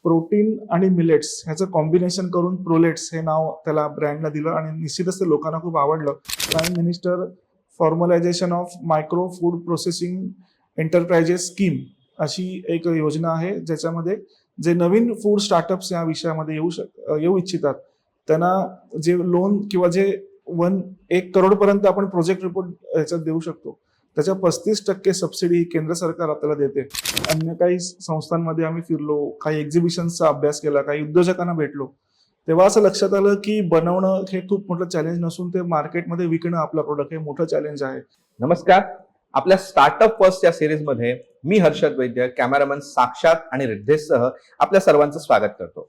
Protein आणि millets ह्याचं combination करून प्रोलेट्स हे नाव त्याला ब्रँडला दिलं आणि निश्चितच ते लोकांना खूप आवडलं. Prime minister formalisation of micro food processing enterprises scheme अशी एक योजना आहे, ज्याच्यामध्ये जे नवीन फूड स्टार्टअप्स या विषयामध्ये येऊ इच्छितात त्यांना जे लोन किंवा जे 1 करोड पर्यंत आपण प्रोजेक्ट रिपोर्ट याच्यात देऊ शकतो, त्याच्या 35% सबसिडी केंद्र सरकार आपल्याला देते. अन्य काही संस्थांमध्ये आम्ही फिरलो, काही एक्झिबिशन्सचा अभ्यास केला, काही उद्योजकांना भेटलो, तेव्हा असं लक्षात आलं की बनवणं हे खूप मोठं चॅलेंज नसून ते मार्केटमध्ये विकणं आपला प्रोडक्ट हे मोठं चॅलेंज आहे. नमस्कार. आपल्या स्टार्टअप फर्स्ट या सिरीजमध्ये मी हर्षद वैद्य, कॅमेरामन साक्षात आणि रिद्धेशसह आपल्या सर्वांचं स्वागत करतो.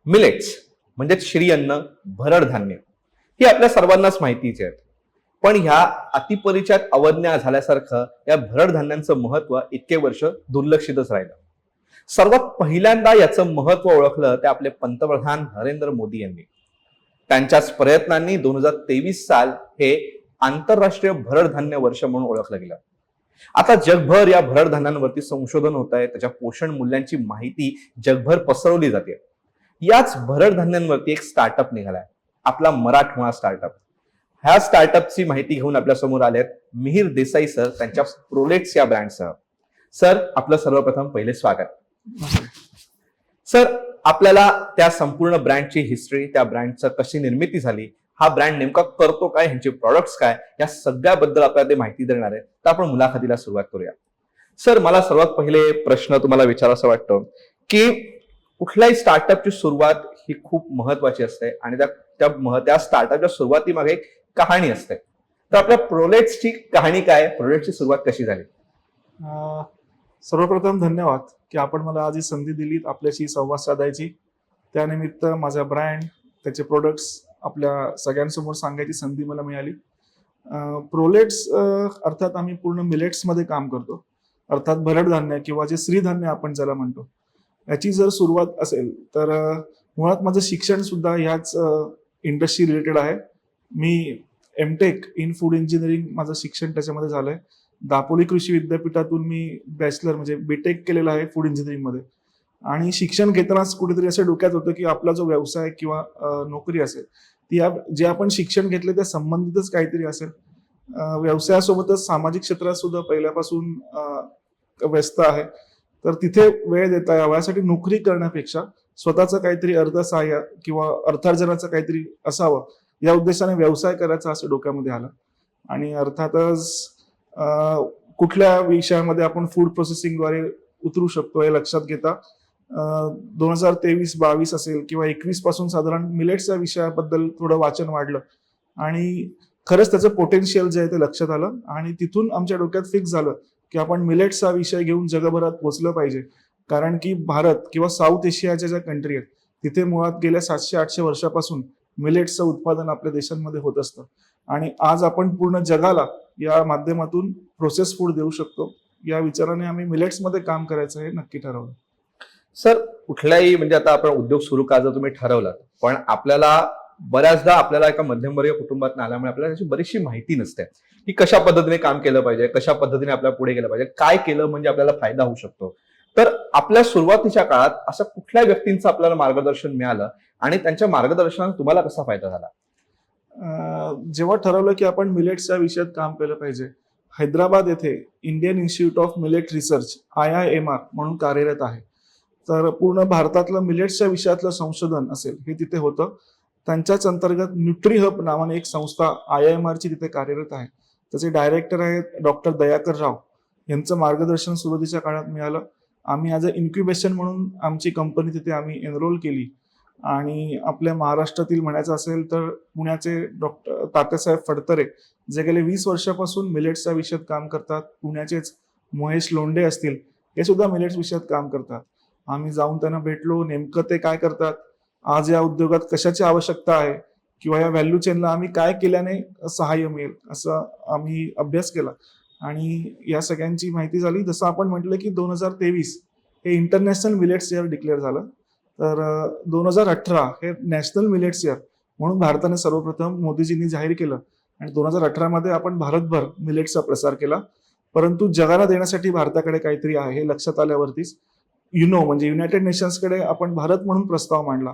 मिलेट्स म्हणजे श्री अन्न, भरड धान्य ही आपल्या सर्वांनाच माहितीच आहे. पण ह्या अतिपरिचयात अवज्ञा झाल्यासारखं या भरड धान्यांचं महत्व इतके वर्ष दुर्लक्षितच राहिलं. सर्वात पहिल्यांदा याचं महत्व ओळखलं ते आपले पंतप्रधान नरेंद्र मोदी यांनी. त्यांच्याच प्रयत्नांनी 2023 साल हे आंतरराष्ट्रीय भरड धान्य वर्ष म्हणून ओळखलं गेलं. आता जगभर या भरड धान्यांवरती संशोधन होत आहे, त्याच्या पोषण मूल्यांची माहिती जगभर पसरवली जाते. याच भरड धान्यांवरती एक स्टार्टअप निघालाय, आपला मराठमोळा स्टार्टअप. ह्या स्टार्टअपची माहिती घेऊन आपल्या समोर आलेत मिहिर देसाई सर, त्यांच्या प्रोलेट्स या ब्रँडसह. सर, आपलं सर्वप्रथम पहिले स्वागत. सर, आपल्याला त्या संपूर्ण ब्रँडची हिस्ट्री, त्या ब्रँडचं कशी निर्मिती झाली, हा ब्रँड नेमका करतो काय, ह्यांचे प्रॉडक्ट्स काय, या सगळ्याबद्दल आपल्याला ते माहिती देणार आहे. तर आपण मुलाखतीला सुरुवात करूया. सर, मला सर्वात पहिले प्रश्न तुम्हाला विचारायचं वाटतं की कुठल्याही स्टार्टअपची सुरुवात ही खूप महत्वाची असते आणि त्या स्टार्टअपच्या सुरुवातीमागे एक कहाणी असते. तर आपल्या प्रोलेट्सची कहाणी काय, प्रोलेट्सची सुरुवात कशी झाली? सर्वप्रथम धन्यवाद की आपण मला आज ही संधी दिली आपल्याशी संवाद साधायची. त्यानिमित्त माझा ब्रँड, त्याचे प्रोडक्ट्स आपल्या सगळ्यांसमोर सांगायची संधी मला मिळाली. प्रोलेट्स अर्थात आम्ही पूर्ण मिलेट्समध्ये काम करतो, अर्थात भरड धान्य किंवा जे श्रीधान्य आपण ज्याला म्हणतो, याची जर सुरुवात असेल तर मुळात माझं शिक्षण सुद्धा ह्याच इंडस्ट्री रिलेटेड आहे. मी एमटेक इन फूड इंजिनिअरिंग माझं शिक्षण त्याच्यामध्ये झालंय. दापोली कृषी विद्यापीठातून मी बॅचलर म्हणजे बीटेक केलेला आहे फूड इंजिनिअरिंगमध्ये. आणि शिक्षण घेतानाच कुठेतरी असं डोक्यात होतं की आपला जो व्यवसाय किंवा नोकरी असेल ती जे आपण शिक्षण घेतले त्या संबंधितच काहीतरी असेल. व्यवसायासोबतच सामाजिक क्षेत्रात सुद्धा पहिल्यापासून व्यस्त आहे, तर तिथे वेळ देता यावा यासाठी नोकरी करण्यापेक्षा स्वतःचं काहीतरी अर्थसहाय्य किंवा अर्थार्जनाचं काहीतरी असावं या उद्देशाने व्यवसाय करायचा असं डोक्यामध्ये आलं. आणि अर्थातच कुठल्या विषयामध्ये आपण फूड प्रोसेसिंगद्वारे उतरू शकतो हे लक्षात घेता 2023-22 असेल किंवा 21 पासून साधारण मिलेट्स या विषयाबद्दल थोडं वाचन वाढलं आणि खरंच त्याचं पोटेन्शियल जे आहे ते लक्षात आलं. आणि तिथून आमच्या डोक्यात फिक्स झालं की आपण मिलेट्स हा विषय घेऊन जगभरात पोहोचलं पाहिजे. कारण की भारत किंवा साऊथ एशियाच्या ज्या कंट्री आहेत तिथे मुळात गेल्या 700-800 वर्षापासून मिलेट्सचं उत्पादन आपल्या देशांमध्ये होत असतं आणि आज आपण पूर्ण जगाला या माध्यमातून प्रोसेस फूड देऊ शकतो. या विचाराने आम्ही मिलेट्समध्ये काम करायचं हे नक्की ठरवलं. सर, कुठल्याही म्हणजे आता आपण उद्योग सुरू करायचं तुम्ही ठरवलं, पण बऱ्याचदा आपल्याला एका मध्यमवर्गीय कुटुंबात आल्यामुळे आपल्याला त्याची बरीचशी माहिती नसते की कशा पद्धतीने काम केलं पाहिजे, कशा पद्धतीने आपल्याला पुढे गेलं पाहिजे, काय केलं म्हणजे आपल्याला फायदा होऊ शकतो. तर आपल्या सुरुवातीच्या काळात अशा कुठल्या व्यक्तींचं आपल्याला मार्गदर्शन मिळालं आणि त्यांच्या मार्गदर्शनाने तुम्हाला कसा फायदा झाला? जेव्हा ठरवलं की आपण मिलेट्स या विषयात काम केलं पाहिजे, हैदराबाद येथे Indian institute of millet research IIMR म्हणून कार्यरत आहे. तर पूर्ण भारतातलं मिलेट्सच्या विषयातलं संशोधन असेल हे तिथे होतं. त्यांच्याच अंतर्गत न्यूट्रीहब नावाने एक संस्था IIMR ची तिथे कार्यरत आहे. त्याचे डायरेक्टर आहेत डॉक्टर दयाकर राव. यांचं मार्गदर्शन सुरुवातीच्या काळात मिळालं. आम्ही ॲज अ इन्क्युबेशन म्हणून आमची कंपनी तिथे आम्ही एनरोल केली आणि आपल्या महाराष्ट्रातील म्हणायचं असेल तर पुण्याचे डॉक्टर तात्यासाहेब फडतरे जे गेले 20 वर्षापासून मिलेट्सच्या विषयात काम करतात, पुण्याचेच महेश लोंढे असतील, हे सुद्धा मिलेट्स विषयात काम करतात. आम्ही जाऊन त्यांना भेटलो, नेमकं ते काय करतात, आज या उद्योगात कशाची आवश्यकता आहे किंवा या व्हॅल्यू चेनला आम्ही काय केल्याने सहाय्य मिळेल असं आम्ही अभ्यास केला आणि या सगळ्यांची माहिती झाली. जसं आपण म्हटलं की 2023 हे इंटरनॅशनल मिलेट्स इयर डिक्लेअर झालं, तर 2018 हे नॅशनल मिलेट्स इयर म्हणून भारताने सर्वप्रथम मोदीजींनी जाहीर केलं आणि 2018 मध्ये आपण भारतभर मिलेट्सचा प्रसार केला. परंतु जगाला देण्यासाठी भारताकडे काहीतरी आहे हे लक्षात आल्यावरतीच युनो म्हणजे युनायटेड नेशन्सकडे आपण भारत म्हणून प्रस्ताव मांडला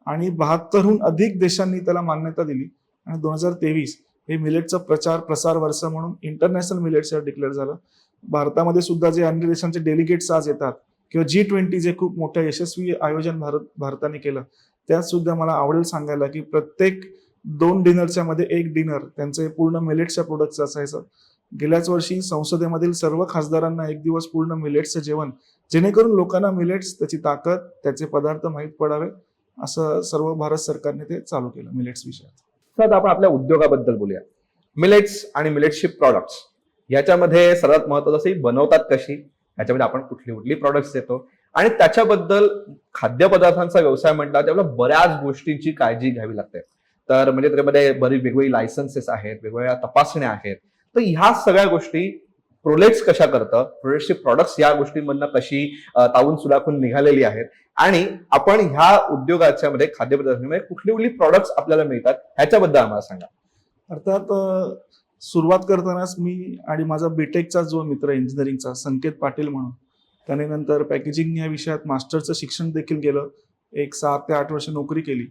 आणि 72हून अधिक देशांनी त्याला मान्यता दिली आणि 2023 हे मिलेटचं प्रचार प्रसार वर्ष म्हणून इंटरनॅशनल मिलेट्स इयर डिक्लेअर झालं. भारतामध्ये सुद्धा जे अन्य देशांचे डेलिगेट्स आज येतात किंवा G20 जे खूप मोठं यशस्वी आयोजन भारताने केलं, त्यात सुद्धा मला आवडेल सांगायला की प्रत्येक 2 डिनरच्या मध्ये एक डिनर त्यांचे पूर्ण मिलेट्सच्या प्रोडक्टचं असायचं. गेल्याच वर्षी संसदेमधील सर्व खासदारांना एक दिवस पूर्ण मिलेट्सचं जेवण, जेणेकरून लोकांना मिलेट्स, त्याची ताकद, त्याचे पदार्थ माहीत पडावे, असं सर्व भारत सरकारने ते चालू केलं मिलेट्स विषयात. तर आता आपण आपल्या उद्योगाबद्दल बोलूया. मिलेट्स आणि मिलेट्सची प्रॉडक्ट्स याच्यामध्ये सर्वात महत्वाचं असं बनवतात कशी, याच्यामध्ये आपण कुठली कुठली प्रॉडक्ट्स देतो आणि त्याच्याबद्दल खाद्यपदार्थांचा व्यवसाय म्हटला तर आपल्याला बऱ्याच गोष्टींची काळजी घ्यावी लागते. तर म्हणजे त्याच्यामध्ये बरीच वेगवेगळी लायसन्सेस आहेत, वेगवेगळ्या तपासण्या आहेत. तर ह्या सगळ्या गोष्टी प्रोलेट्स कशा करतं, प्रोलेट्सची प्रॉडक्ट्स या गोष्टींमधनं कशी तावून सुलाखून निघालेली आहेत आणि आपण ह्या उद्योगाच्या मध्ये खाद्यपदार्थांमध्ये कुठली कुठली प्रॉडक्ट्स आपल्याला मिळतात ह्याच्याबद्दल आम्हाला सांगा. अर्थात सुरुवात करतानाच मी आणि माझा बीटेकचा जो मित्र इंजिनिअरिंगचा संकेत पाटील म्हणून, त्याने नंतर पॅकेजिंग या विषयात मास्टरचं शिक्षण देखील केलं, एक 7 ते 8 वर्ष नोकरी केली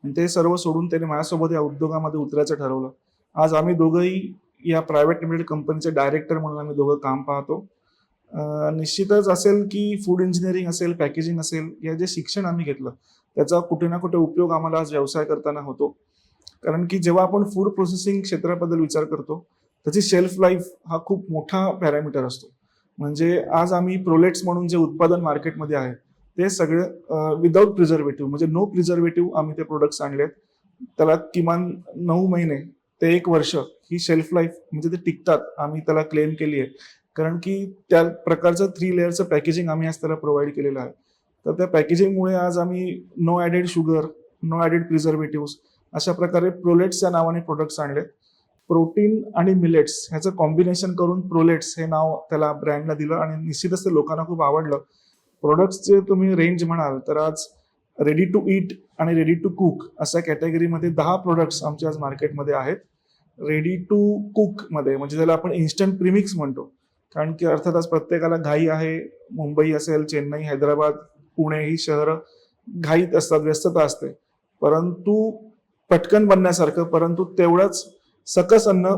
आणि ते सर्व सोडून त्याने माझ्यासोबत या उद्योगामध्ये उतरायचं ठरवलं. आज आम्ही दोघंही या प्रायव्हेट लिमिटेड कंपनीचे डायरेक्टर म्हणून आम्ही दोघं काम पाहतो. निश्चितच असेल की फूड इंजिनिअरिंग असेल, पॅकेजिंग असेल, या जे शिक्षण आम्ही घेतलं त्याचा कुठे ना कुठे उपयोग आम्हाला आज व्यवसाय करताना होतो. कारण की जेव्हा आपण फूड प्रोसेसिंग क्षेत्राबद्दल विचार करतो त्याची शेल्फ लाईफ हा खूप मोठा पॅरामीटर असतो. म्हणजे आज आम्ही प्रोलेट्स म्हणून जे उत्पादन मार्केटमध्ये आहे ते सगळे विदाऊट प्रिझर्वेटिव्ह म्हणजे नो प्रिझर्वेटिव्ह आम्ही ते प्रोडक्ट्स आणलेत. त्याला किमान 9 महिने ते 1 वर्ष ही शेल्फ लाईफ म्हणजे ते टिकतात, आम्ही त्याला क्लेम केली आहे. कारण की त्या प्रकारचं 3 लेअरचं पॅकेजिंग आम्ही आज त्याला प्रोव्हाइड केलेलं आहे. तर त्या पॅकेजिंगमुळे आज आम्ही no added sugar, no added preservative अशा प्रकारे प्रोलेट्स या नावाने प्रोडक्ट्स आणलेत. प्रोटीन आणि मिलेट्स ह्याचं कॉम्बिनेशन करून प्रोलेट्स हे नाव त्याला ब्रँडला दिलं आणि निश्चितच ते लोकांना खूप आवडलं. प्रोडक्ट्सचे तुम्ही रेंज म्हणाल तर आज रेडी टू ईट आणि रेडी टू कुक अशा कॅटेगरीमध्ये 10 प्रोडक्ट्स आमच्या आज मार्केटमध्ये आहेत. रेडी टू कुक मध्ये म्हणजे त्याला आपण इन्स्टंट प्रीमिक्स म्हणतो, कारण की अर्थात आज प्रत्येकाला घाई आहे. मुंबई असेल, चेन्नई, हैदराबाद, पुणे ही शहरं घाईत असतात, व्यस्तता असते, परंतु पटकन बनण्यासारखं परंतु तेवढंच सकस अन्न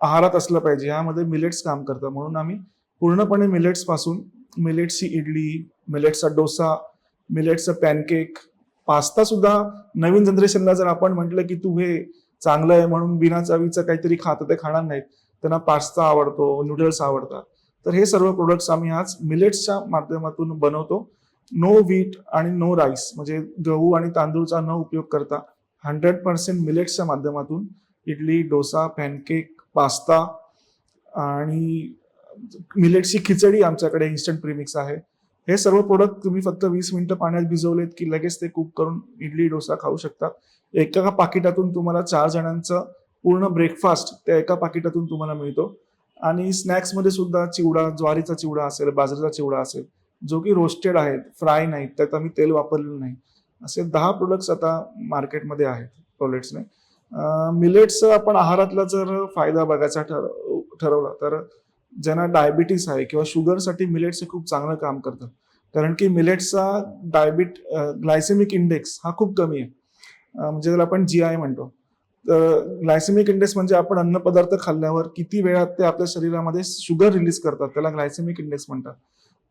आहारात असलं पाहिजे, यामध्ये मिलेट्स काम करतं. म्हणून आम्ही पूर्णपणे मिलेट्स पासून मिलेट्सची इडली, मिलेट्सचा डोसा, मिलेट्सचं पॅनकेक, पास्ता सुद्धा नवीन जनरेशनला जर आपण म्हटलं की तू हे चांगलं आहे म्हणून बिना चवीचं काहीतरी खातं ते खाणार नाहीत, त्यांना पास्ता आवडतो, नूडल्स आवडतात. तर हे सर्व प्रोडक्ट्स आम्ही आज मिलेट्सच्या माध्यमातून बनवतो. नो व्हीट आणि नो राईस म्हणजे गहू आणि तांदूळचा न उपयोग करता 100% मिलेट्सच्या माध्यमातून इडली, डोसा, पॅनकेक, पास्ता आणि मिलेट्सची खिचडी आमच्याकडे इन्स्टंट प्रीमिक्स आहे. हे सर्व प्रोडक्ट तुम्ही फक्त 20 मिनिटं पाण्यात भिजवलेत की लगेच ते कुक करून इडली, डोसा खाऊ शकता. एका पाकिटातून तुम्हाला 4 जणांचं पूर्ण ब्रेकफास्ट त्या एका पाकिटातून तुम्हाला मिळतो. आणि स्नॅक्समध्ये सुद्धा चिवडा, ज्वारीचा चिवडा असेल, बाजरीचा चिवडा असेल, जो की रोस्टेड आहेत, फ्राय नाहीत, त्यात आम्ही तेल वापरलेलं नाही, असे 10 प्रोडक्ट्स आता मार्केटमध्ये आहेत प्रोलेट्सने. मिलेट्सचा आपण आहारातला जर फायदा बघायचा ठरवला तर ज्यांना डायबिटीस आहे किंवा शुगरसाठी मिलेट्स खूप चांगलं काम करतं. कारण की मिलेट्सचा ग्लायसेमिक इंडेक्स हा खूप कमी आहे, म्हणजे त्याला आपण GI म्हणतो. तर ग्लायसेमिक इंडेक्स म्हणजे आपण अन्नपदार्थ खाल्ल्यावर किती वेळात ते आपल्या शरीरामध्ये शुगर रिलीज करतात, त्याला ग्लायसेमिक इंडेक्स म्हणतात.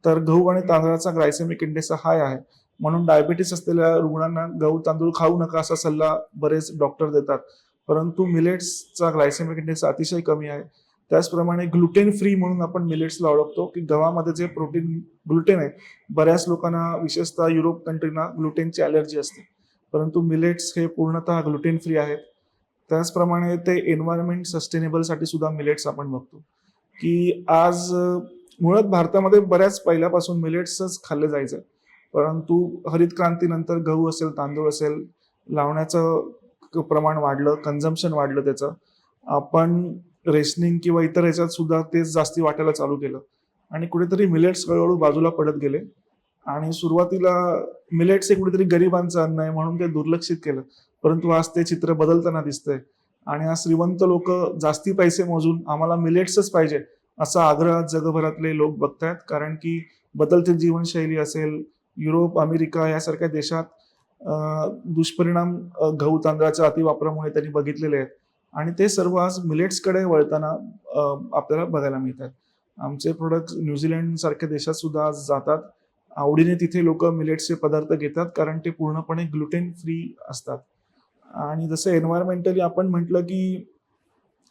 तर गहू आणि तांदळाचा ग्लायसेमिक इंडेक्स हाय आहे, म्हणून डायबिटीस असलेल्या रुग्णांना गहू तांदूळ खाऊ नका असा सल्ला बरेच डॉक्टर देतात. परंतु मिलेट्सचा ग्लायसेमिक इंडेक्स अतिशय कमी आहे. त्याचप्रमाणे ग्लुटेन फ्री म्हणून आपण मिलेट्सला ओळखतो की गव्हामध्ये जे प्रोटीन ग्लुटेन आहे, बऱ्याच लोकांना विशेषतः युरोप कंट्रीना ग्लुटेनची ॲलर्जी असते, परंतु मिलेट्स हे पूर्णतः ग्लुटेन फ्री आहेत. त्याचप्रमाणे ते एन्व्हायरमेंट सस्टेनेबलसाठी सुद्धा मिलेट्स आपण बघतो की आज मुळात भारतामध्ये बऱ्याच पहिल्यापासून मिलेट्सच खाल्ले जायचं, परंतु हरित क्रांतीनंतर गहू असेल, तांदूळ असेल, लावण्याचं प्रमाण वाढलं, कन्झम्पशन वाढलं त्याचं. आपण रेशनिंग किंवा इतर ह्याच्यात सुद्धा तेच जास्ती वाटायला चालू केलं आणि कुठेतरी मिलेट्स हळूहळू बाजूला पडत गेले. आणि सुरुवातीला मिलेट्स हे कुठेतरी गरिबांचं अन्न आहे म्हणून ते दुर्लक्षित केलं, परंतु आज ते चित्र बदलताना दिसतंय आणि आज श्रीमंत लोक जास्ती पैसे मोजून आम्हाला मिलेट्सच पाहिजे असा आग्रह जगभरातले लोक बघतायत. कारण की बदलती जीवनशैली असेल, युरोप, अमेरिका यासारख्या देशात दुष्परिणाम गहू तांदळाच्या अतिवापरामुळे त्यांनी बघितलेले आहेत आणि ते सर्व आज मिलेट्सकडे वळताना आपल्याला बघायला मिळतात. आमचे प्रोडक्ट न्यूझीलंड सारख्या देशात सुद्धा आज जातात. आवडीने तिथे लोक मिलेट्सचे पदार्थ घेतात कारण ते पूर्णपणे ग्लुटेन फ्री असतात. आणि जसं एन्व्हायरमेंटली आपण म्हटलं की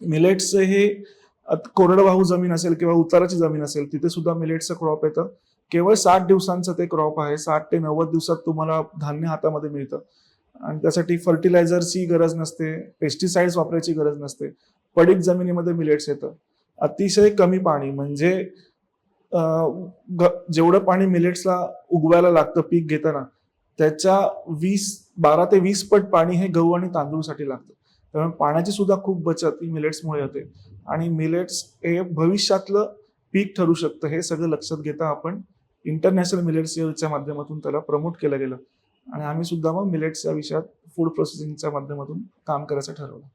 मिलेट्सचे हे कोरडवाहू जमीन असेल किंवा उताराची जमीन असेल तिथे सुद्धा मिलेट्सचं क्रॉप येतं. केवळ 60 दिवसांचं ते क्रॉप आहे. 60 ते 90 दिवसात तुम्हाला धान्य हातामध्ये मिळतं आणि त्यासाठी फर्टिलायझरची गरज नसते, पेस्टिसाइड्स वापरायची गरज नसते. पडीक जमिनीमध्ये मिलेट्स येतं. अतिशय कमी पाणी म्हणजे जेवढं पाणी मिलेट्सला उगवायला लागतं पीक घेताना त्याच्या 12 ते 20 पट पाणी हे गहू आणि तांदूळसाठी लागतं. त्यामुळे पाण्याची सुद्धा खूप बचत ही मिलेट्समुळे होते आणि मिलेट्स हे भविष्यातलं पीक ठरू शकतं. हे सगळं लक्षात घेता आपण इंटरनॅशनल मिलेट्स इयरच्या माध्यमातून त्याला प्रमोट केलं गेलं आणि आम्ही सुद्धा मग मिलेट्स या विषयात फूड प्रोसेसिंगच्या माध्यमातून काम करायचं ठरवलं.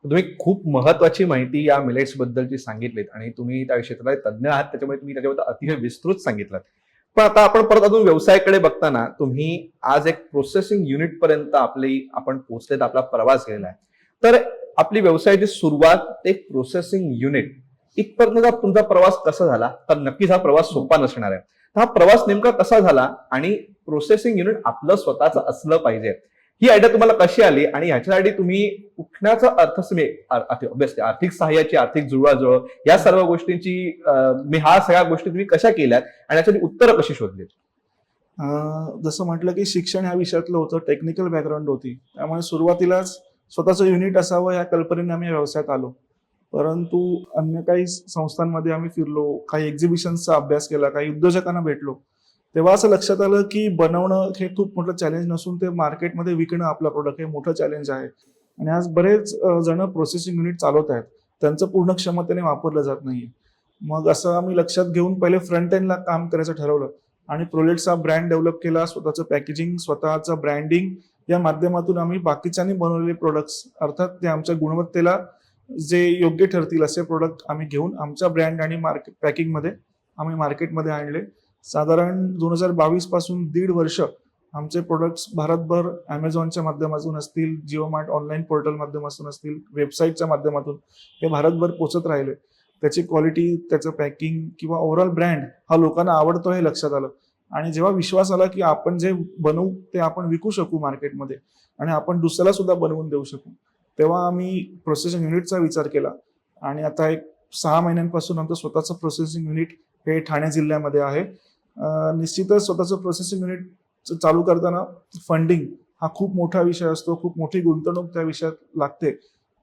तुम्ही खूप महत्वाची माहिती या मिलेट्स बद्दलची सांगितलीत आणि तुम्ही त्या क्षेत्रात तज्ञ आहात, त्याच्यामुळे तुम्ही त्याच्याबद्दल अतिशय विस्तृत सांगितलं. पण आता आपण परत अजून व्यवसायाकडे बघताना तुम्ही आज एक प्रोसेसिंग युनिट पर्यंत आपण पोहोचलेत, आपला प्रवास गेलेला आहे. तर आपली व्यवसायाची सुरुवात ते प्रोसेसिंग युनिट इथपर्यंत तुमचा प्रवास कसा झाला? तर नक्कीच हा प्रवास सोपा नसणार आहे. हा प्रवास नेमका कसा झाला आणि प्रोसेसिंग युनिट आपलं स्वतःच असलं पाहिजे ही आयडिया तुम्हाला कशी आली आणि ह्याच्यासाठी तुम्ही उठण्याचा ऑब्विसली आर्थिक सहाय्याची, आर्थिक जुळवाजुळव या सर्व गोष्टींची ह्या सगळ्या गोष्टी तुम्ही कशा केल्यात आणि याच्यासाठी उत्तरं कशी शोधलीत? जसं म्हटलं की शिक्षण ह्या विषयातलं होतं, टेक्निकल बॅकग्राऊंड होती, त्यामुळे सुरुवातीलाच स्वतःचं युनिट असावं या कल्पनेने आम्ही व्यवसायात आलो. परंतु अन्य काही संस्थांमध्ये आम्ही फिरलो, काही एक्झिबिशन्सचा अभ्यास केला, काही उद्योजकांना भेटलो, तेव्हा असं लक्षात आलं की बनवणं हे खूप मोठं चॅलेंज नसून ते मार्केटमध्ये विकणं आपला प्रोडक्ट हे मोठं चॅलेंज आहे. आणि आज बरेच जण प्रोसेसिंग युनिट चालवत आहेत, त्यांचं पूर्ण क्षमतेने वापरलं जात नाहीये. मग असं आम्ही लक्षात घेऊन पहिले फ्रंट एंडला काम करायचं ठरवलं आणि प्रोलेट्सचा ब्रँड डेव्हलप केला, स्वतःचं पॅकेजिंग, स्वतःचं ब्रँडिंग या माध्यमातून आम्ही बाकीच्यांनी बनवलेले प्रोडक्ट्स अर्थात ते आमच्या गुणवत्तेला जे योग्य ठरतील असे प्रोडक्ट आम्ही घेऊन आमच्या ब्रँड आणि पॅकिंगमध्ये आम्ही मार्केटमध्ये आणले. साधारण 2022 पासून 1.5 वर्ष आमचे प्रोडक्ट्स भारतभर अमेझॉनच्या माध्यमातून असतील, जिओ मार्ट ऑनलाईन पोर्टल माध्यमातून असतील, वेबसाईटच्या माध्यमातून हे भारतभर पोहोचत राहिले. त्याची क्वालिटी, त्याचं पॅकिंग किंवा ओव्हरऑल ब्रँड हा लोकांना आवडतो हे लक्षात आलं आणि जेव्हा विश्वास आला की आपण जे बनवू ते आपण विकू शकू मार्केटमध्ये आणि आपण दुसऱ्याला सुद्धा बनवून देऊ शकू, तेव्हा आम्ही प्रोसेसिंग युनिटचा विचार केला आणि आता एक 6 महिन्यांपासून आमचं स्वतःचं प्रोसेसिंग युनिट हे ठाणे जिल्ह्यामध्ये आहे. निश्चितच स्वतःचं प्रोसेसिंग युनिट चालू करताना फंडिंग हा खूप मोठा विषय असतो, खूप मोठी गुंतवणूक त्या विषयात लागते.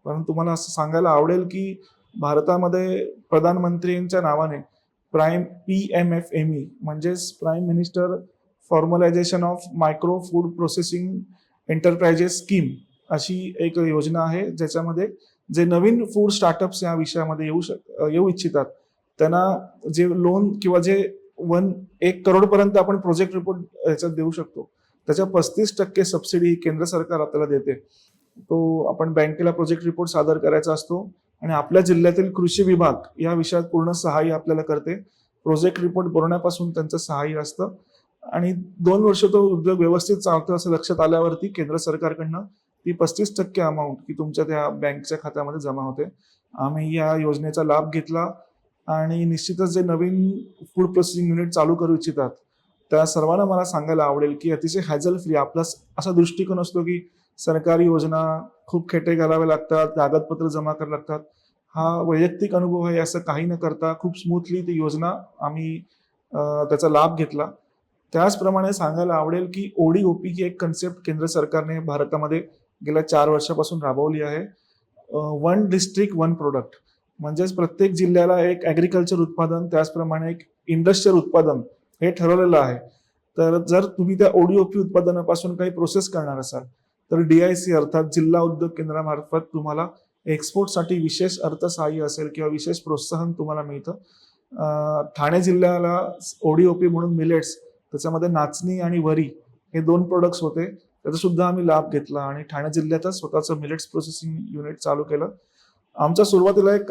पण तुम्हाला असं सांगायला आवडेल की भारतामध्ये प्रधानमंत्र्यांच्या नावाने PMFME म्हणजेच prime minister formalisation of micro food processing enterprises scheme अशी एक योजना आहे, ज्याच्यामध्ये जे नवीन फूड स्टार्टअप्स या विषयामध्ये येऊ इच्छितात त्यांना जे लोन किंवा जे 1 करोडपर्यंत आपण प्रोजेक्ट रिपोर्ट याच्यात देऊ शकतो, त्याच्या 35% सबसिडी केंद्र सरकार आपल्याला देते. तो आपण बँकेला प्रोजेक्ट रिपोर्ट सादर करायचा असतो आणि आपल्या जिल्ह्यातील कृषी विभाग या विषयात पूर्ण सहाय्य आपल्याला करते. प्रोजेक्ट रिपोर्ट बनवण्यापासून त्यांचं सहाय्य असतं आणि 2 वर्ष तो उद्योग व्यवस्थित चालतो असं लक्षात आल्यावरती केंद्र सरकारकडनं ती 35% अमाऊंट की तुमच्या त्या बँकच्या खात्यामध्ये जमा होते. आम्ही या योजनेचा लाभ घेतला आणि निश्चितच जे नवीन फूड प्रोसेसिंग युनिट चालू करू इच्छितात त्या सर्वांना मला सांगायला आवडेल की अतिशय हॅझल फ्री आपला असा दृष्टिकोन असतो की सरकारी योजना खूप खेटे घालावे लागतात, कागदपत्र जमा करावे लागतात. हा वैयक्तिक अनुभव आहे असं काही न करता खूप स्मूथली ती योजना आम्ही त्याचा लाभ घेतला. त्याचप्रमाणे सांगायला आवडेल की ODOP ही एक कन्सेप्ट केंद्र सरकारने भारतामध्ये गेल्या 4 वर्षापासून राबवली आहे. 1 डिस्ट्रिक्ट 1 प्रोडक्ट म्हणजेच प्रत्येक जिल्ह्याला एक ॲग्रिकल्चर उत्पादन, त्याचप्रमाणे एक इंडस्ट्रियल उत्पादन हे ठरवलेलं आहे. तर जर तुम्ही त्या ODOP उत्पादनापासून काही प्रोसेस करणार असाल तर DIC अर्थात जिल्हा उद्योग केंद्रामार्फत तुम्हाला एक्सपोर्टसाठी विशेष अर्थसहाय्य असेल किंवा विशेष प्रोत्साहन तुम्हाला मिळतं. ठाणे जिल्ह्याला ODOP म्हणून मिलेट्स, त्याच्यामध्ये नाचणी आणि वरी हे 2 प्रोडक्ट्स होते, त्याचा सुद्धा आम्ही लाभ घेतला आणि ठाणे जिल्ह्यातच स्वतःचं मिलेट्स प्रोसेसिंग युनिट चालू केलं. आमच्या सुरुवातीला एक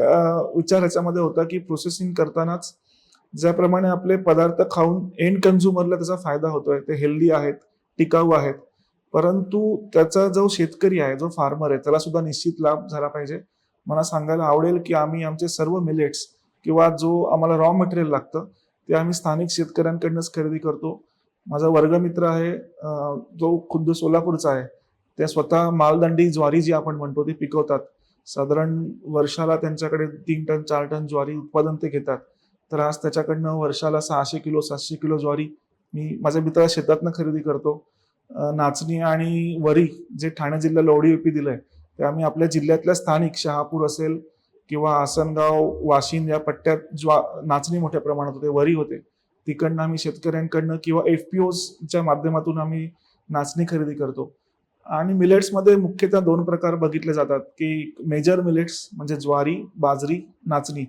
विचार ह्याच्यामध्ये होता की प्रोसेसिंग करतानाच ज्याप्रमाणे आपले पदार्थ खाऊन एंड कन्झ्युमरला त्याचा फायदा होतोय, ते हेल्दी आहेत, टिकाऊ आहेत, परंतु त्याचा जो शेतकरी आहे, जो फार्मर आहे, त्याला सुद्धा निश्चित लाभ झाला पाहिजे. मला सांगायला आवडेल की आम्ही आमचे सर्व मिलेट्स किंवा जो आम्हाला रॉ मटेरियल लागतं ते आम्ही स्थानिक शेतकऱ्यांकडूनच खरेदी करतो. माझा वर्गमित्र आहे, जो खुद्द सोलापूरचा आहे. ते स्वतः मालदंडी ज्वारी जी आपण म्हणतो ती पिकवतात. साधारण वर्षाला त्यांच्याकडे 3 टन 4 टन ज्वारी उत्पादन ते घेतात. तर आज त्याच्याकडनं वर्षाला 600 किलो 700 किलो ज्वारी मी माझ्या मित्राच्या शेतातनं खरेदी करतो. नाचणी आणि वरी जे ठाणे जिल्ह्याला ODP दिलंय ते आम्ही आपल्या जिल्ह्यातल्या स्थानिक शहापूर असेल किंवा आसनगाव, वाशिंद या पट्ट्यात नाचणी मोठ्या प्रमाणात होते, वरी होते. तिकडनं आम्ही शेतकऱ्यांकडनं किंवा FPOच्या माध्यमातून आम्ही नाचणी खरेदी करतो. आणि मिलेट्समध्ये मुख्यतः 2 प्रकार बघितले जातात की मेजर मिलेट्स म्हणजे ज्वारी, बाजरी, नाचणी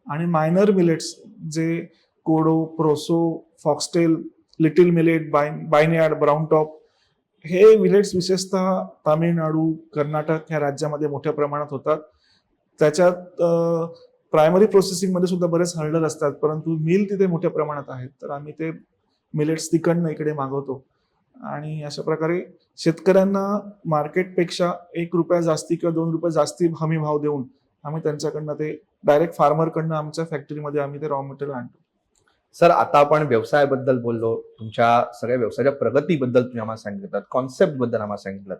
आणि मायनर मिलेट्स जे कोडो, proso, foxtail, little millet, बायनयार्ड, brown top हे मिलेट्स विशेषतः तामिळनाडू, कर्नाटक ह्या राज्यामध्ये मोठ्या प्रमाणात होतात. त्याच्यात प्रायमरी प्रोसेसिंगमध्ये सुद्धा बरेच हर्डल असतात, परंतु मिल तिथे मोठ्या प्रमाणात आहेत. तर आम्ही ते मिलेट्स तिकडनं इकडे मागवतो आणि अशा प्रकारे शेतकऱ्यांना मार्केटपेक्षा ₹1 जास्ती किंवा ₹2 जास्ती हमी भाव देऊन आम्ही त्यांच्याकडनं ते डायरेक्ट फार्मरकडनं आमच्या फॅक्टरीमध्ये आम्ही ते रॉ मटेरियल आणतो. सर, आता आपण व्यवसायाबद्दल बोललो, तुमच्या सगळ्या व्यवसायाच्या प्रगतीबद्दल तुम्ही आम्हाला सांगितलं, कॉन्सेप्ट बद्दल आम्हाला सांगितलं.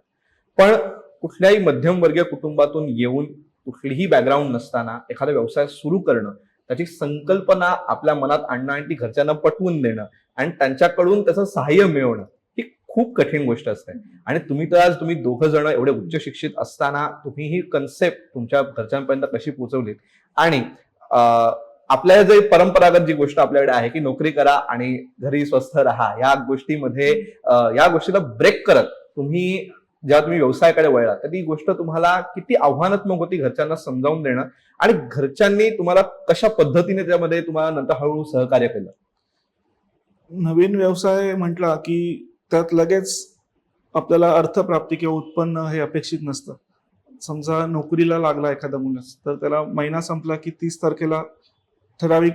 पण कुठल्याही मध्यमवर्गीय कुटुंबातून येऊन कुठलीही बॅकग्राऊंड नसताना एखादा व्यवसाय सुरू करणं, त्याची संकल्पना आपल्या मनात आणणं आणि ती घरच्यांना पटवून देणं आणि त्यांच्याकडून त्याचं सहाय्य मिळवणं ही खूप कठीण गोष्ट असते. आणि तुम्ही दोघं जण एवढे उच्च शिक्षित असताना तुम्ही ही कन्सेप्ट तुमच्या घरच्यांपर्यंत कशी पोहोचवलीत आणि आपल्या जे परंपरागत जी गोष्ट आपल्याकडे आहे की नोकरी करा आणि घरी स्वस्थ राहा, या गोष्टीमध्ये या गोष्टीला ब्रेक करत जेव्हा तुम्ही व्यवसायाकडे वळला तर ती गोष्ट तुम्हाला किती आव्हानात्मक होती घरच्यांना समजावून देणं, आणि घरच्यांनी तुम्हाला कशा पद्धतीने त्यामध्ये तुम्हाला नंतर हळूहळू सहकार्य केलं? नवीन व्यवसाय म्हटला की त्यात लगेच आपल्याला अर्थप्राप्ती किंवा उत्पन्न हे अपेक्षित नसतं. समजा नोकरीला लागला एखादा मुलगा तर त्याला महिना संपला की 30 तारखेला ठराविक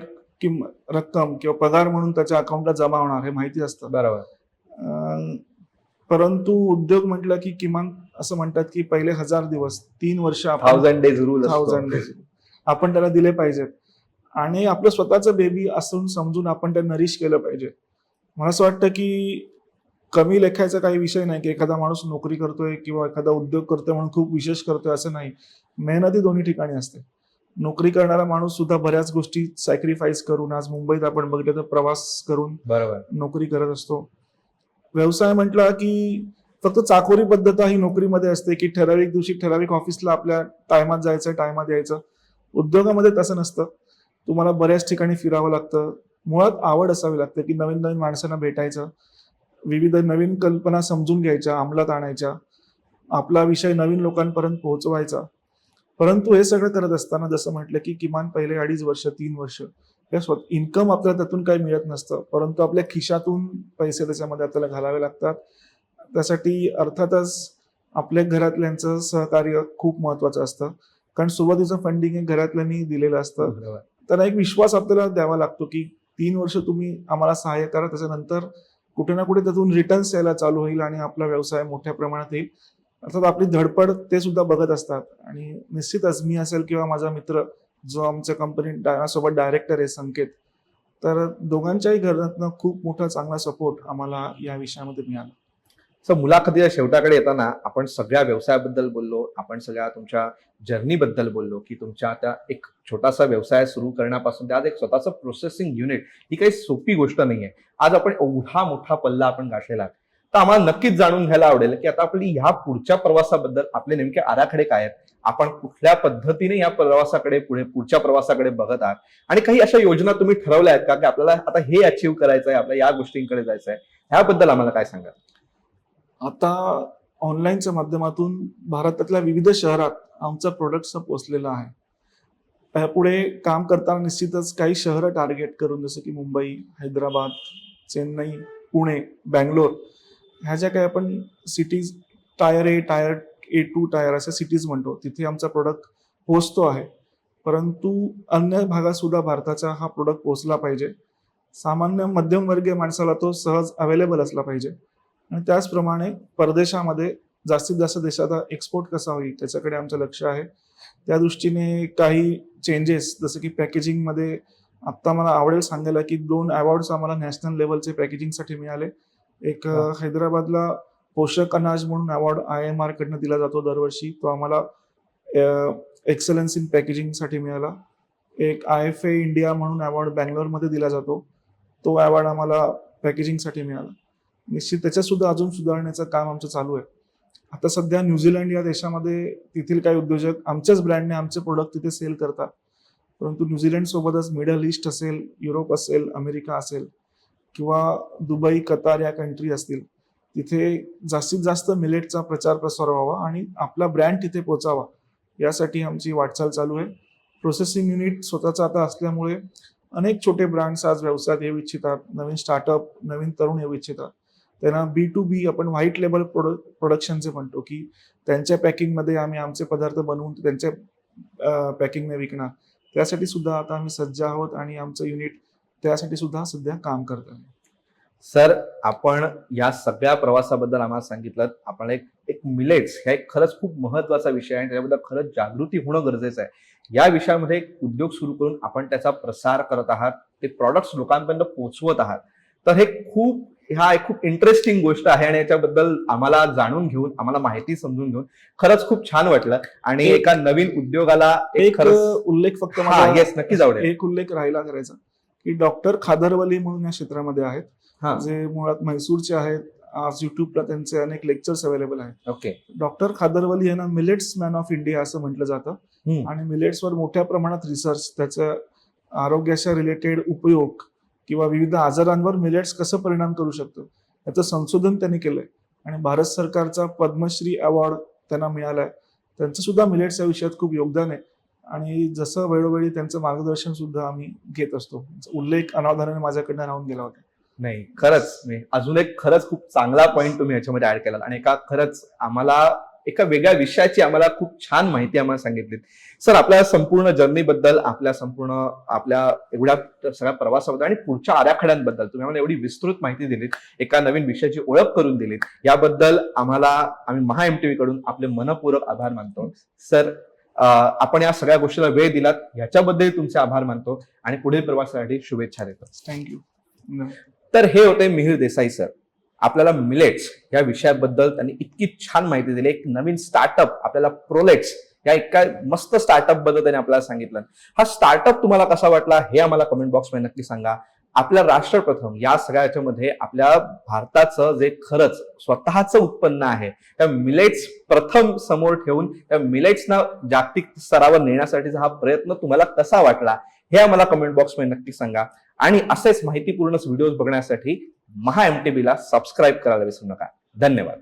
रक्कम किंवा पगार म्हणून त्याच्या अकाउंटला जमा होणार हे माहिती असतं. बरोबर. परंतु उद्योग म्हटलं की किमान असं म्हणतात की पहिले 1000 दिवस 3 वर्ष 1000 डेज रूल 1000 डेज आपण त्याला दिले पाहिजेत आणि आपलं स्वतःचं बेबी असून समजून आपण ते नरिश केलं पाहिजे. मला असं वाटतं की कमी लेखायचा काही विषय नाही की एखादा माणूस नोकरी करतोय किंवा एखादा उद्योग करतोय म्हणून खूप विशेष करतोय असं नाही. मेहनती दोन्ही ठिकाणी असते. नोकरी करणारा माणूस सुद्धा बऱ्याच गोष्टी सॅक्रिफाईस करून, आज मुंबईत आपण बघितलं तर प्रवास करून बरोबर नोकरी करत असतो. व्यवसाय म्हटला की फक्त चाकोरी पद्धत ही नोकरीमध्ये असते की ठराविक दिवशी ठराविक ऑफिसला आपल्या टायमात जायचं, टायमात यायचं. उद्योगामध्ये तसं नसतं. तुम्हाला बऱ्याच ठिकाणी फिरावं लागतं. मुळात आवड असावी लागते की नवीन नवीन माणसांना भेटायचं, विविध नवीन कल्पना समजून घ्यायच्या, अंमलात आणायच्या, आपला विषय नवीन लोकांपर्यंत पोहोचवायचा. परंतु हे सगळं करत असताना जसं म्हटलं की किमान पहिले 2.5 वर्ष 3 वर्ष इन्कम आपल्याला त्यातून काही मिळत नसतं, परंतु आपल्या खिशातून पैसे त्याच्यामध्ये आपल्याला घालावे लागतात. त्यासाठी अर्थातच आपल्या घरातल्यांचं सहकार्य खूप महत्वाचं असतं, कारण सुरुवातीचं फंडिंग हे घरातल्यांनी दिलेलं असतं. त्यांना एक विश्वास आपल्याला द्यावा लागतो की 3 वर्ष तुम्ही आम्हाला सहाय्य करा, त्याच्यानंतर कुठे ना कुठे त्यातून रिटर्न्स यायला चालू होईल आणि आपला व्यवसाय मोठ्या प्रमाणात येईल. अर्थात आपली धडपड ते सुद्धा बघत असतात आणि निश्चितच मी असेल किंवा माझा मित्र जो आमच्या कंपनी सोबत डायरेक्टर आहे संकेत, तर दोघांच्याही घरातनं खूप मोठा चांगला सपोर्ट आम्हाला या विषयामध्ये मिळाला. सो मुलाखतीच्या शेवटाकडे येताना आपण सगळ्या व्यवसायाबद्दल बोललो, आपण सगळ्या तुमच्या जर्नीबद्दल बोललो की तुमच्या त्या एक छोटासा व्यवसाय सुरू करण्यापासून त्यात एक स्वतःचं प्रोसेसिंग युनिट ही काही सोपी गोष्ट नाहीये. आज आपण एवढा मोठा पल्ला आपण गाठलेला आहे, तर आम्हाला नक्कीच जाणून घ्यायला आवडेल की आता आपली ह्या पुढच्या प्रवासाबद्दल आपले नेमके आराखडे काय आहेत, आपण कुठल्या पद्धतीने या प्रवासाकडे पुढच्या प्रवासाकडे बघत आहात आणि काही अशा योजना तुम्ही ठरवल्या आहेत का की आपल्याला आता हे अचीव्ह करायचं आहे, आपल्याला या गोष्टींकडे जायचं आहे, ह्याबद्दल आम्हाला काय सांगा? आता ऑनलाईनच्या माध्यमातून भारतातल्या विविध शहरात आमचा प्रोडक्ट पोहोचलेला आहे. यापुढे काम करताना निश्चितच काही शहरं टार्गेट करून, जसं की मुंबई, हैदराबाद, चेन्नई, पुणे, बँगलोर ह्या ज्या काही आपण cities tyre A, tyre A2 tyre अशा सिटीज म्हणतो, तिथे आमचा प्रोडक्ट पोहोचतो आहे. परंतु अन्य भागात सुद्धा भारताचा हा प्रोडक्ट पोहोचला पाहिजे. सामान्य मध्यमवर्गीय माणसाला तो सहज अवेलेबल असला पाहिजे आणि त्याचप्रमाणे परदेशामध्ये जास्तीत जास्त देशाचा एक्सपोर्ट कसा होईल त्याच्याकडे आमचं लक्ष आहे. त्या दृष्टीने काही चेंजेस जसं की पॅकेजिंगमध्ये आत्ता मला आवडेल सांगायला की 2 अवॉर्ड्स आम्हाला नॅशनल लेवलचे पॅकेजिंगसाठी मिळाले. एक हैदराबादला पोषक अनाज म्हणून अवॉर्ड IMR कडनं दिला जातो दरवर्षी, तो आम्हाला एक्सलन्स इन पॅकेजिंगसाठी मिळाला. एक IFA इंडिया म्हणून अवॉर्ड बँगलोरमध्ये दिला जातो, तो अवॉर्ड आम्हाला पॅकेजिंगसाठी मिळाला. निश्चित त्याच्यात सुद्धा अजून सुधारण्याचं काम आमचं चालू आहे. आता सध्या न्यूझीलंड या देशामध्ये तेथील काही उद्योजक आमच्याच ब्रँडने आमचे प्रोडक्ट तिथे सेल करतात. परंतु न्यूझीलंड सोबतच मिडल ईस्ट असेल, युरोप असेल, अमेरिका असेल किंवा दुबई, कतार या कंट्री असतील, तिथे जास्तीत जास्त मिलेटचा प्रचार प्रसार व्हावा आणि आपला ब्रँड तिथे पोचावा यासाठी आमची वाटचाल चालू आहे. प्रोसेसिंग युनिट स्वतःचं आता असल्यामुळे अनेक छोटे ब्रँड्स आज व्यवसायात येऊ इच्छितात, नवीन स्टार्टअप, नवीन तरुण येऊ इच्छितात. त्यांना B2B आपण व्हाईट लेबल प्रोडक्शनचे म्हणतो की त्यांच्या पॅकिंगमध्ये आम्ही आमचे पदार्थ बनवून त्यांच्या पॅकिंगने विकणार. त्यासाठी सुद्धा आता आम्ही सज्ज आहोत आणि आमचं युनिट त्यासाठी सुद्धा सध्या काम करत आहे. सर, आपण या सगळ्या प्रवासाबद्दल आम्हाला सांगितलं. आपण एक मिलेट्स हा एक खरंच खूप महत्वाचा विषय आहे आणि त्याच्याबद्दल खरंच जागृती होणं गरजेचं आहे. या विषयामध्ये एक उद्योग सुरू करून आपण त्याचा प्रसार करत आहात, ते प्रॉडक्ट्स लोकांपर्यंत पोहोचवत आहात. तर हा एक खूप इंटरेस्टिंग गोष्ट आहे आणि याच्याबद्दल आम्हाला जाणून घेऊन, आम्हाला माहिती समजून घेऊन खरंच खूप छान वाटलं आणि एका नवीन उद्योगाला एक खरंच उल्लेख फक्त येस नक्कीच आवडेल. एक उल्लेख राहिला करायचा की डॉक्टर खादरवली म्हणून या क्षेत्रामध्ये आहेत, जे मुळात म्हैसूरचे आहेत. आज युट्यूबला त्यांचे अनेक लेक्चर्स अवेलेबल आहेत. ओके. डॉक्टर खादरवली यांना मिलेट्स मॅन ऑफ इंडिया असं म्हटलं जातं आणि मिलेट्सवर मोठ्या प्रमाणात रिसर्च, त्याच्या आरोग्याच्या रिलेटेड उपयोग किंवा विविध आजारांवर मिलेट्स कसं परिणाम करू शकतं याचं संशोधन त्यांनी केलंय आणि भारत सरकारचा पद्मश्री अवॉर्ड त्यांना मिळालाय. त्यांचं सुद्धा मिलेट्स या विषयात खूप योगदान आहे आणि जसं वेळोवेळी त्यांचं मार्गदर्शन सुद्धा आम्ही घेत असतो. उल्लेख अनावधानाने माझ्याकडनं राहून गेला होता. नाही, खरंच अजून एक खरंच खूप चांगला पॉईंट तुम्ही याच्यामध्ये ऍड केला आणि खरंच आम्हाला एका वेगळ्या विषयाची आम्हाला खूप छान माहिती आम्हाला सांगितली. सर, आपल्या संपूर्ण जर्नीबद्दल, आपल्या एवढ्या सगळ्या प्रवासाबद्दल आणि पुढच्या आराखड्यांबद्दल तुम्ही आम्हाला एवढी विस्तृत माहिती दिलीत, एका नवीन विषयाची ओळख करून दिलीत, याबद्दल आम्ही महा MTV कडून आपले मनपूर्वक आभार मानतो. सर, आपण या सगळ्या गोष्टीला वेळ दिलात याच्याबद्दल तुमचे आभार मानतो आणि पुढील प्रवासासाठी शुभेच्छा देतो. थँक्यू. तर हे होते मिहिर देसाई सर. आपल्याला मिलेट्स या विषयाबद्दल त्यांनी इतकी छान माहिती दिली. एक नवीन स्टार्टअप आपल्याला प्रोलेट्स या एका मस्त स्टार्टअप बद्दल त्यांनी आपल्याला सांगितलं. हा स्टार्टअप तुम्हाला कसा वाटला हे आम्हाला कमेंट बॉक्समध्ये नक्की सांगा. आपल्या राष्ट्रप्रथम या सगळ्याच्यामध्ये आपल्या भारताचं जे खरंच स्वतःचं उत्पन्न आहे त्या मिलेट्स प्रथम समोर ठेवून त्या मिलेट्सना जागतिक स्तरावर नेण्यासाठीचा हा प्रयत्न तुम्हाला कसा वाटला हे आम्हाला कमेंट बॉक्समध्ये नक्की सांगा. आणि असेच माहितीपूर्ण व्हिडिओज बघण्यासाठी महा MTV ला सबस्क्राईब करायला विसरू नका. धन्यवाद.